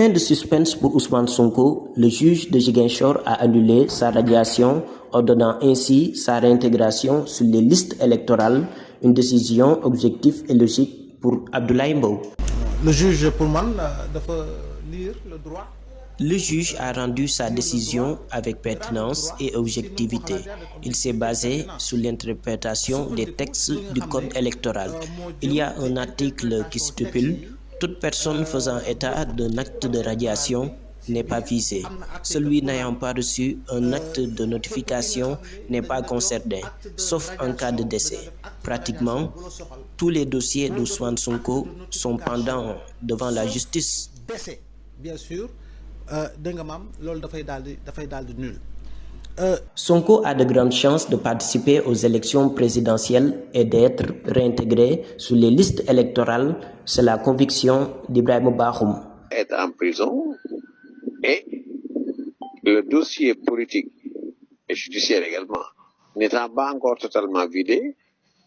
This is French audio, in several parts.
Fin de suspense pour Ousmane Sonko, le juge de Ziguinchor a annulé sa radiation, ordonnant ainsi sa réintégration sur les listes électorales, une décision objective et logique pour Abdoulaye Mbow. Le juge, pour moi, doit lire le droit. Le juge a rendu sa décision avec pertinence et objectivité. Il s'est basé sur l'interprétation des textes du code électoral. Il y a un article qui stipule: toute personne faisant état d'un acte de radiation n'est pas visé. Celui n'ayant pas reçu un acte de notification n'est pas concerné, sauf en cas de décès. Pratiquement, tous les dossiers d'Ousmane Sonko sont pendants devant la justice. Décès, bien sûr. Sonko a de grandes chances de participer aux élections présidentielles et d'être réintégré sur les listes électorales, c'est la conviction d'Ibrahim Bahoum. Être en prison et le dossier politique et judiciaire également n'étant pas encore totalement vidé,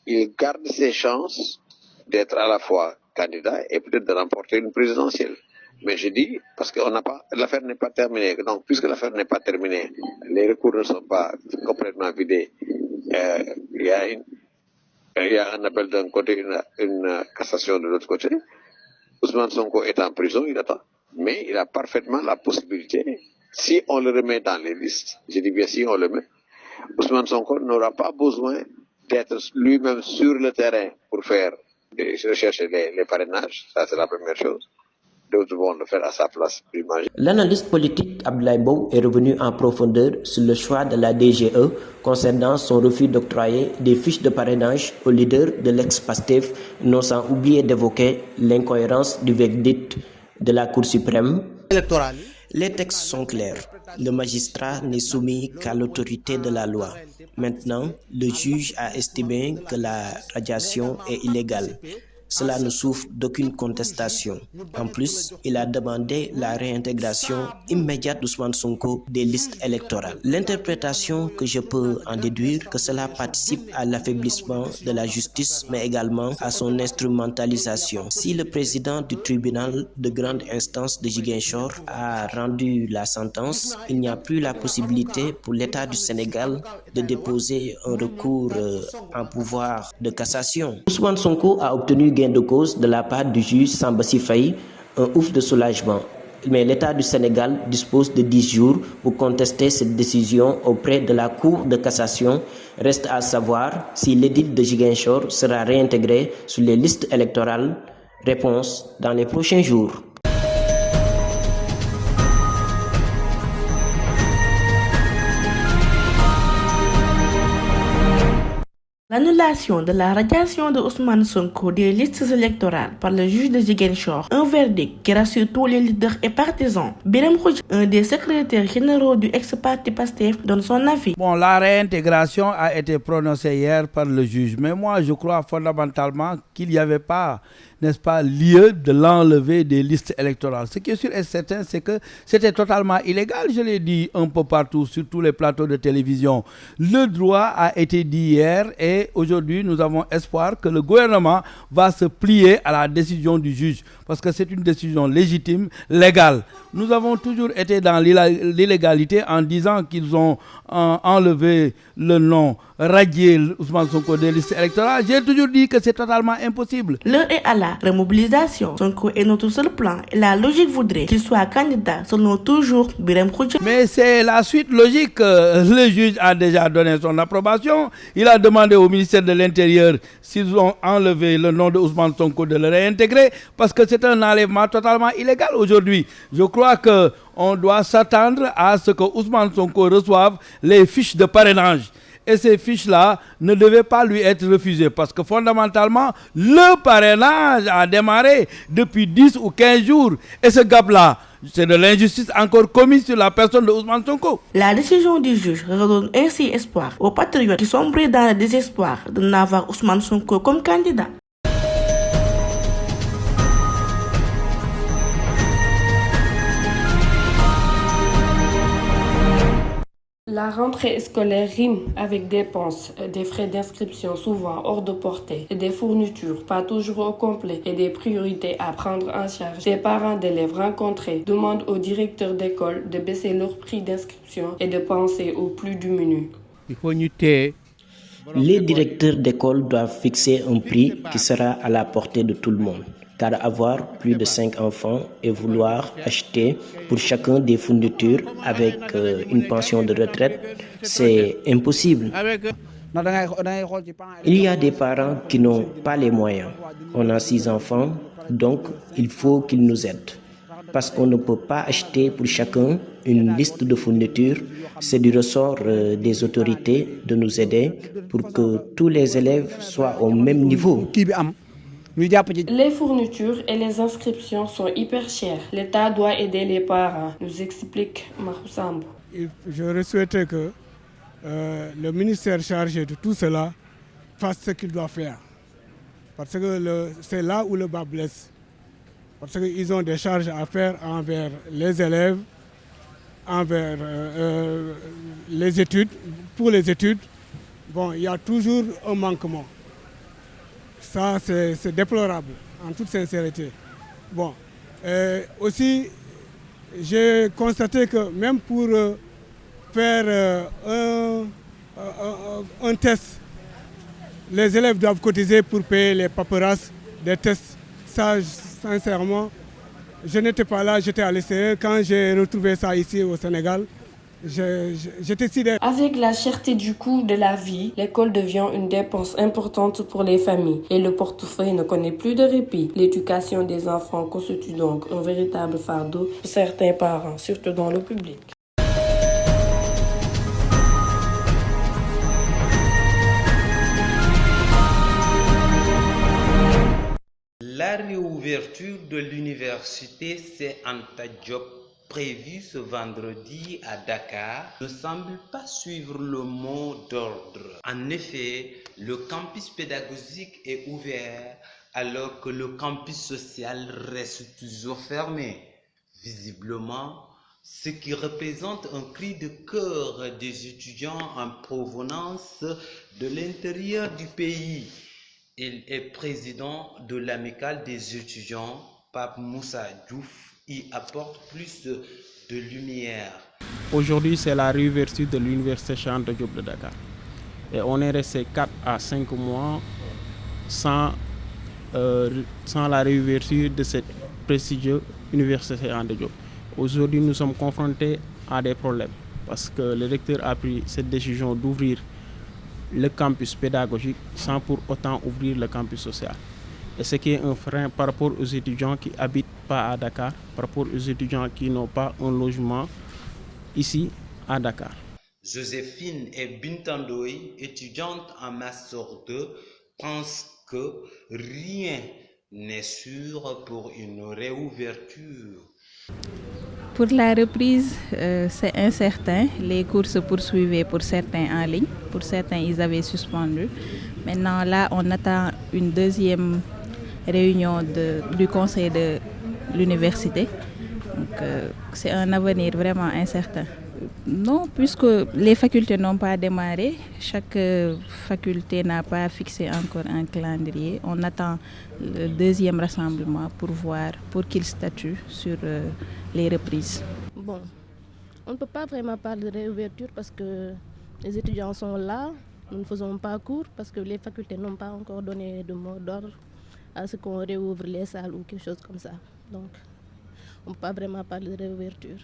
il garde ses chances d'être à la fois candidat et peut-être de remporter une présidentielle. Mais je dis, parce que l'affaire n'est pas terminée. Donc, puisque l'affaire n'est pas terminée, les recours ne sont pas complètement vidés. Il y a un appel d'un côté, une cassation de l'autre côté. Ousmane Sonko est en prison, il attend. Mais il a parfaitement la possibilité, si on le remet dans les listes, je dis bien si on le met, Ousmane Sonko n'aura pas besoin d'être lui-même sur le terrain pour faire rechercher les parrainages. Ça, c'est la première chose. D'autres vont le faire à sa place, j'imagine. L'analyste politique Abdoulaye Mbow est revenu en profondeur sur le choix de la DGE concernant son refus d'octroyer des fiches de parrainage aux leaders de l'ex-Pastef, non sans oublier d'évoquer l'incohérence du verdict de la Cour suprême. Les textes sont clairs. Le magistrat n'est soumis qu'à l'autorité de la loi. Maintenant, le juge a estimé que la radiation est illégale. Cela ne souffre d'aucune contestation. En plus, il a demandé la réintégration immédiate d'Ousmane Sonko des listes électorales. L'interprétation que je peux en déduire, que cela participe à l'affaiblissement de la justice, mais également à son instrumentalisation. Si le président du tribunal de grande instance de Ziguinchor a rendu la sentence, il n'y a plus la possibilité pour l'État du Sénégal de déposer un recours en pouvoir de cassation. Ousmane Sonko a obtenu gain de cause de la part du juge Samba Faye, un ouf de soulagement. Mais l'État du Sénégal dispose de 10 jours pour contester cette décision auprès de la Cour de cassation. Reste à savoir si l'édit de Ziguinchor sera réintégré sur les listes électorales. Réponse dans les prochains jours. L'annulation de la radiation de Ousmane Sonko des listes électorales par le juge de Ziguinchor, un verdict qui rassure tous les leaders et partisans. Birame Khoudia, un des secrétaires généraux du ex-parti PASTEF, donne son avis. Bon, la réintégration a été prononcée hier par le juge, mais moi je crois fondamentalement qu'il n'y avait pas, n'est-ce pas, lieu de l'enlever des listes électorales. Ce qui est sûr et certain, c'est que c'était totalement illégal. Je l'ai dit un peu partout, sur tous les plateaux de télévision. Le droit a été dit hier et aujourd'hui, nous avons espoir que le gouvernement va se plier à la décision du juge parce que c'est une décision légitime, légale. Nous avons toujours été dans l'illégalité en disant qu'ils ont enlevé le nom, radié Ousmane Sonko des listes électorales. J'ai toujours dit que c'est totalement impossible. L'heure est à la remobilisation. Sonko est notre seul plan et la logique voudrait qu'il soit candidat selon toujours Birame Khoudia. Mais c'est la suite logique. Le juge a déjà donné son approbation. Il a demandé au ministère de l'Intérieur s'ils ont enlevé le nom de Ousmane Sonko de le réintégrer parce que c'est un enlèvement totalement illégal aujourd'hui. Je crois qu'on doit s'attendre à ce que Ousmane Sonko reçoive les fiches de parrainage. Et ces fiches-là ne devaient pas lui être refusées parce que fondamentalement, le parrainage a démarré depuis 10 ou 15 jours. Et ce gap-là, c'est de l'injustice encore commise sur la personne de Ousmane Sonko. La décision du juge redonne ainsi espoir aux patriotes qui sombrent dans le désespoir de n'avoir Ousmane Sonko comme candidat. La rentrée scolaire rime avec dépenses, des frais d'inscription souvent hors de portée, des fournitures pas toujours au complet et des priorités à prendre en charge. Des parents d'élèves rencontrés demandent aux directeurs d'école de baisser leur prix d'inscription et de penser aux plus démunis. Les directeurs d'école doivent fixer un prix qui sera à la portée de tout le monde. Car avoir plus de 5 enfants et vouloir acheter pour chacun des fournitures avec une pension de retraite, c'est impossible. Il y a des parents qui n'ont pas les moyens. On a 6 enfants, donc il faut qu'ils nous aident. Parce qu'on ne peut pas acheter pour chacun une liste de fournitures, c'est du ressort des autorités de nous aider pour que tous les élèves soient au même niveau. Les fournitures et les inscriptions sont hyper chères. L'État doit aider les parents, nous explique Mahousambo. J'aurais souhaité que le ministère chargé de tout cela fasse ce qu'il doit faire. Parce que c'est là où le bas blesse. Parce qu'ils ont des charges à faire envers les élèves, envers les études. Pour les études, bon, il y a toujours un manquement. Ça, c'est déplorable, en toute sincérité. Bon, aussi, j'ai constaté que même pour faire un test, les élèves doivent cotiser pour payer les paperasses des tests. Ça, sincèrement, je n'étais pas là, j'étais à l'extérieur. Quand j'ai retrouvé ça ici au Sénégal, j'étais sidéré. Avec la cherté du coût de la vie, l'école devient une dépense importante pour les familles et le portefeuille ne connaît plus de répit. L'éducation des enfants constitue donc un véritable fardeau pour certains parents, surtout dans le public. La réouverture de l'université Anta Diop prévue ce vendredi à Dakar ne semble pas suivre le mot d'ordre. En effet, le campus pédagogique est ouvert alors que le campus social reste toujours fermé. Visiblement, ce qui représente un cri de cœur des étudiants en provenance de l'intérieur du pays. Il est président de l'amicale des étudiants, Pape Moussa Diouf, y apporte plus de lumière. Aujourd'hui, c'est la réouverture de l'université Cheikh Anta Diop de Dakar. Et on est resté 4 à 5 mois sans la réouverture de cette prestigieuse université Cheikh Anta Diop. Aujourd'hui, nous sommes confrontés à des problèmes parce que le recteur a pris cette décision d'ouvrir le campus pédagogique sans pour autant ouvrir le campus social. Et ce qui est un frein par rapport aux étudiants qui habitent pas à Dakar, par rapport aux étudiants qui n'ont pas un logement ici à Dakar. Joséphine et Bintandoy, étudiantes en Master 2, pensent que rien n'est sûr pour une réouverture. Pour la reprise, c'est incertain. Les cours se poursuivaient pour certains en ligne, pour certains ils avaient suspendu. Maintenant là, on attend une deuxième réunion du conseil de l'université. Donc c'est un avenir vraiment incertain. Non, puisque les facultés n'ont pas démarré, chaque faculté n'a pas fixé encore un calendrier. On attend le deuxième rassemblement pour qu'ils statuent sur les reprises. Bon, on ne peut pas vraiment parler de réouverture parce que les étudiants sont là. Nous ne faisons pas cours parce que les facultés n'ont pas encore donné de mot d'ordre à ce qu'on réouvre les salles ou quelque chose comme ça. Donc, on ne peut pas vraiment parler de réouverture.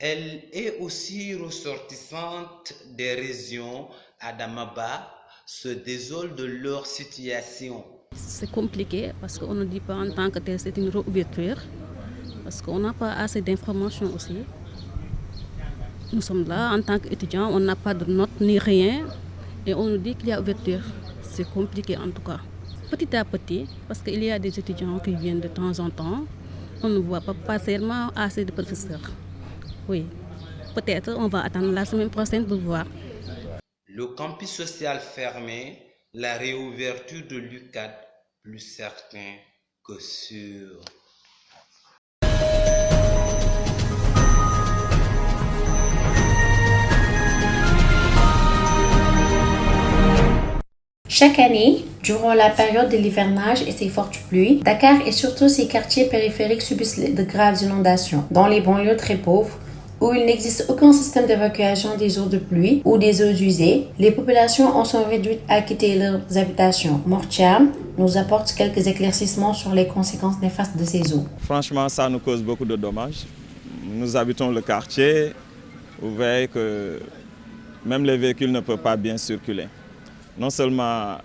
Elle est aussi ressortissante des régions. Adamaba se désole de leur situation. C'est compliqué parce qu'on ne dit pas en tant que tel c'est une réouverture parce qu'on n'a pas assez d'informations aussi. Nous sommes là en tant qu'étudiants, on n'a pas de notes ni rien et on nous dit qu'il y a ouverture. C'est compliqué en tout cas. Petit à petit, parce qu'il y a des étudiants qui viennent de temps en temps, on ne voit pas seulement assez de professeurs. Oui, peut-être on va attendre la semaine prochaine pour voir. Le campus social fermé, la réouverture de l'UCAD, plus certain que sûr. Chaque année, durant la période de l'hivernage et ses fortes pluies, Dakar et surtout ses quartiers périphériques subissent de graves inondations. Dans les banlieues très pauvres, où il n'existe aucun système d'évacuation des eaux de pluie ou des eaux usées, les populations en sont réduites à quitter leurs habitations. Mortiam nous apporte quelques éclaircissements sur les conséquences néfastes de ces eaux. Franchement, ça nous cause beaucoup de dommages. Nous habitons le quartier, vous voyez que même les véhicules ne peuvent pas bien circuler. Non seulement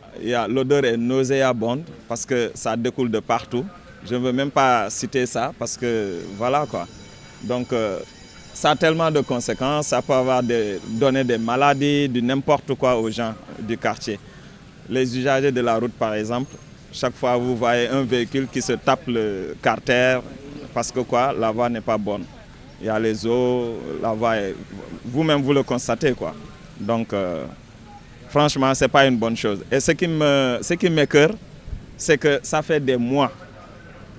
l'odeur est nauséabonde parce que ça découle de partout. Je ne veux même pas citer ça parce que voilà quoi. Donc ça a tellement de conséquences, ça peut donner des maladies, du n'importe quoi aux gens du quartier. Les usagers de la route par exemple, chaque fois vous voyez un véhicule qui se tape le carter parce que quoi, la voie n'est pas bonne. Il y a les eaux, la voie est... Vous-même vous le constatez quoi. Donc franchement ce n'est pas une bonne chose. Et ce qui m'écoeure, c'est que ça fait des mois,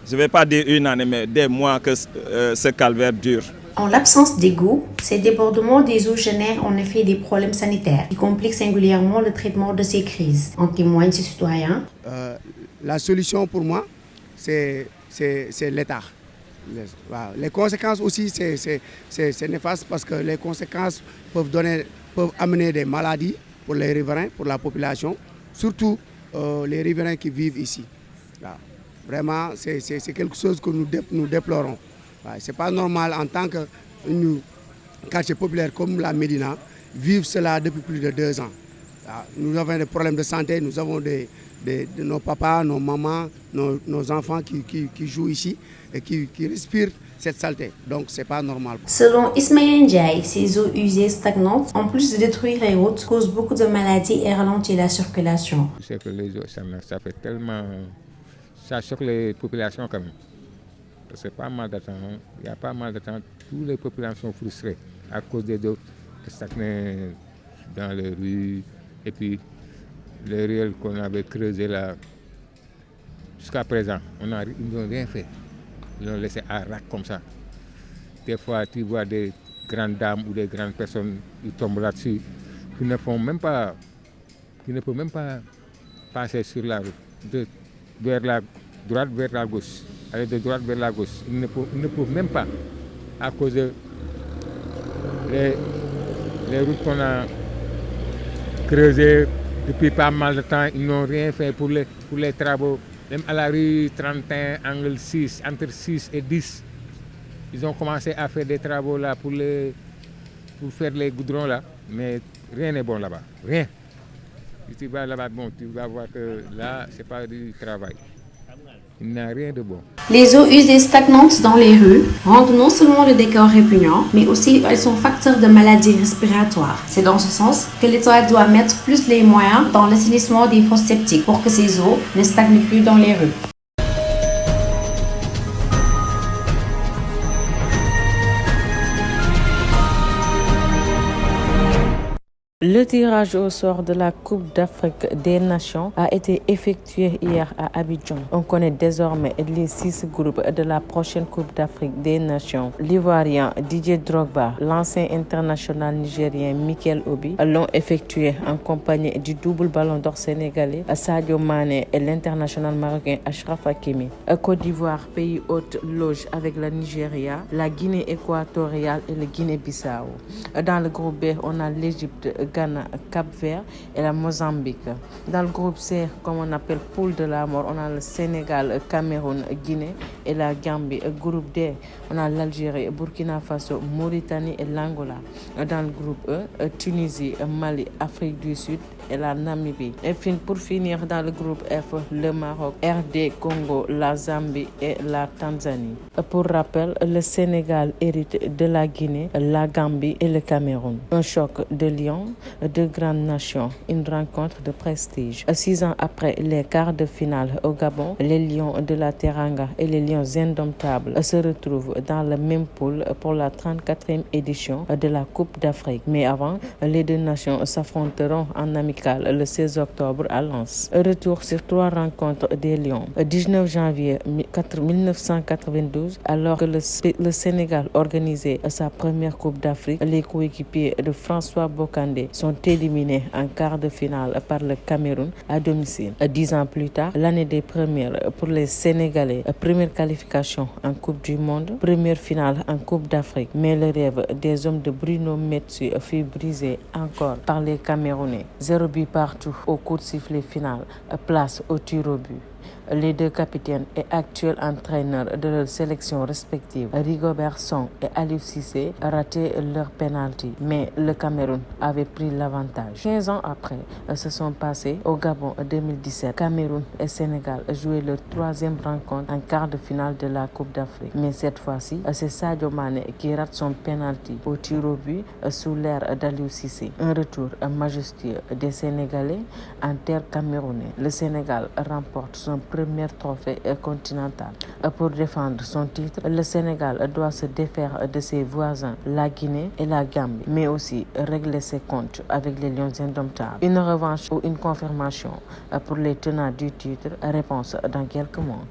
je ne vais pas dire une année, mais des mois que ce calvaire dure. En l'absence d'égouts, ces débordements des eaux génèrent en effet des problèmes sanitaires qui compliquent singulièrement le traitement de ces crises. En témoignent ces citoyens. La solution pour moi, c'est l'État. Les conséquences aussi, c'est néfaste parce que les conséquences peuvent amener des maladies pour les riverains, pour la population, surtout les riverains qui vivent ici. Vraiment, c'est quelque chose que nous déplorons. Ce n'est pas normal en tant que quartier populaire comme la Médina, vivre cela depuis plus de 2 ans. Nous avons des problèmes de santé, nous avons nos papas, nos mamans, nos enfants qui jouent ici et qui respirent cette saleté. Donc ce n'est pas normal. Selon Ismaël Ndiaye, ces eaux usées stagnantes, en plus de détruire les routes, causent beaucoup de maladies et ralentit la circulation. Je sais que les eaux, ça fait tellement... Ça choque les populations quand même. C'est pas mal d'attendre. Il y a pas mal d'attendre. Toutes les populations sont frustrées à cause des eaux qui stagnaient dans les rues. Et puis, les ruelles qu'on avait creusées là, jusqu'à présent, ils n'ont rien fait. Ils l'ont laissé à rac comme ça. Des fois, tu vois des grandes dames ou des grandes personnes qui tombent là-dessus, qui ne peuvent même pas passer sur la route, vers la droite, vers la gauche. Aller de droite vers la gauche. Ils ne peuvent même pas, à cause de les routes qu'on a creusées depuis pas mal de temps. Ils n'ont rien fait pour les travaux. Même à la rue 31, angle 6, entre 6 et 10, ils ont commencé à faire des travaux là pour faire les goudrons là. Mais rien n'est bon là-bas. Rien. Si tu vas là-bas, bon, tu vas voir que là, ce n'est pas du travail. Il n'y a rien de bon. Les eaux usées stagnantes dans les rues rendent non seulement le décor répugnant, mais aussi elles sont facteurs de maladies respiratoires. C'est dans ce sens que l'État doit mettre plus les moyens dans l'assainissement des fosses septiques pour que ces eaux ne stagnent plus dans les rues. Le tirage au sort de la Coupe d'Afrique des Nations a été effectué hier à Abidjan. On connaît désormais les 6 groupes de la prochaine Coupe d'Afrique des Nations. L'Ivoirien Didier Drogba, l'ancien international nigérien Mikel Obi l'ont effectué en compagnie du double ballon d'or sénégalais Sadio Mané et l'international marocain Achraf Hakimi. Côte d'Ivoire, pays hôte, loge avec la Nigeria, la Guinée équatoriale et le Guinée-Bissau. Dans le groupe B, on a l'Égypte, Ghana, Cap-Vert et la Mozambique. Dans le groupe C, comme on appelle poule de la mort, on a le Sénégal, Cameroun, Guinée et la Gambie. Groupe D, on a l'Algérie, Burkina Faso, Mauritanie et l'Angola. Dans le groupe E, Tunisie, Mali, Afrique du Sud et la Namibie. Et pour finir, dans le groupe F, le Maroc, RD, Congo, la Zambie et la Tanzanie. Pour rappel, le Sénégal hérite de la Guinée, la Gambie et le Cameroun. Un choc de lions, de grandes nations, une rencontre de prestige. 6 ans après les quarts de finale au Gabon, les Lions de la Teranga et les Lions indomptables se retrouvent dans le même pool pour la 34e édition de la Coupe d'Afrique. Mais avant, les 2 nations s'affronteront en amical le 16 octobre à Lens. Retour sur 3 rencontres des Lions. 19 janvier 1992, alors que le Sénégal organisait sa première Coupe d'Afrique, les coéquipiers de François Bocandé sont éliminés en quart de finale par le Cameroun à domicile. 10 ans plus tard, l'année des premières pour les Sénégalais. Première qualification en Coupe du Monde, première finale en Coupe d'Afrique. Mais le rêve des hommes de Bruno Metsu fut brisé encore par les Camerounais. 0 but partout au coup de sifflet final, place au tir au but. Les deux capitaines et actuels entraîneurs de leurs sélections respectives, Rigobert Song et Aliou Cissé, rataient leur penalty. Mais le Cameroun avait pris l'avantage. 15 ans après, se sont passés au Gabon 2017. Cameroun et Sénégal jouaient leur troisième rencontre en quart de finale de la Coupe d'Afrique. Mais cette fois-ci, c'est Sadio Mané qui rate son penalty au tir au but sous l'ère d'Aliou Cissé. Un retour majestueux des Sénégalais en terre camerounaise. Le Sénégal remporte son premier trophée continental. Pour défendre son titre, le Sénégal doit se défaire de ses voisins, la Guinée et la Gambie, mais aussi régler ses comptes avec les Lions indomptables. Une revanche ou une confirmation pour les tenants du titre? Réponse dans quelques mois.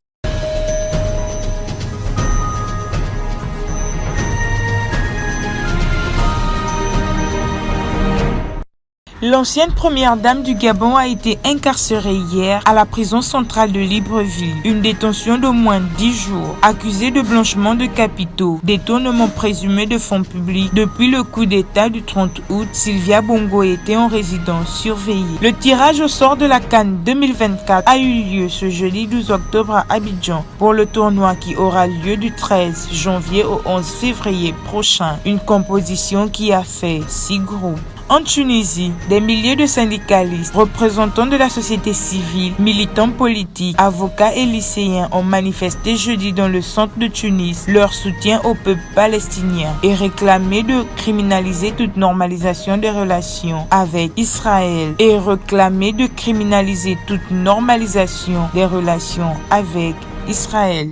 L'ancienne première dame du Gabon a été incarcérée hier à la prison centrale de Libreville. Une détention d'au moins 10 jours, accusée de blanchiment de capitaux, détournement présumé de fonds publics. Depuis le coup d'État du 30 août, Sylvia Bongo était en résidence surveillée. Le tirage au sort de la CAN 2024 a eu lieu ce jeudi 12 octobre à Abidjan pour le tournoi qui aura lieu du 13 janvier au 11 février prochain. Une composition qui a fait 6 groupes. En Tunisie, des milliers de syndicalistes, représentants de la société civile, militants politiques, avocats et lycéens ont manifesté jeudi dans le centre de Tunis leur soutien au peuple palestinien et réclamé de criminaliser toute normalisation des relations avec Israël Israël.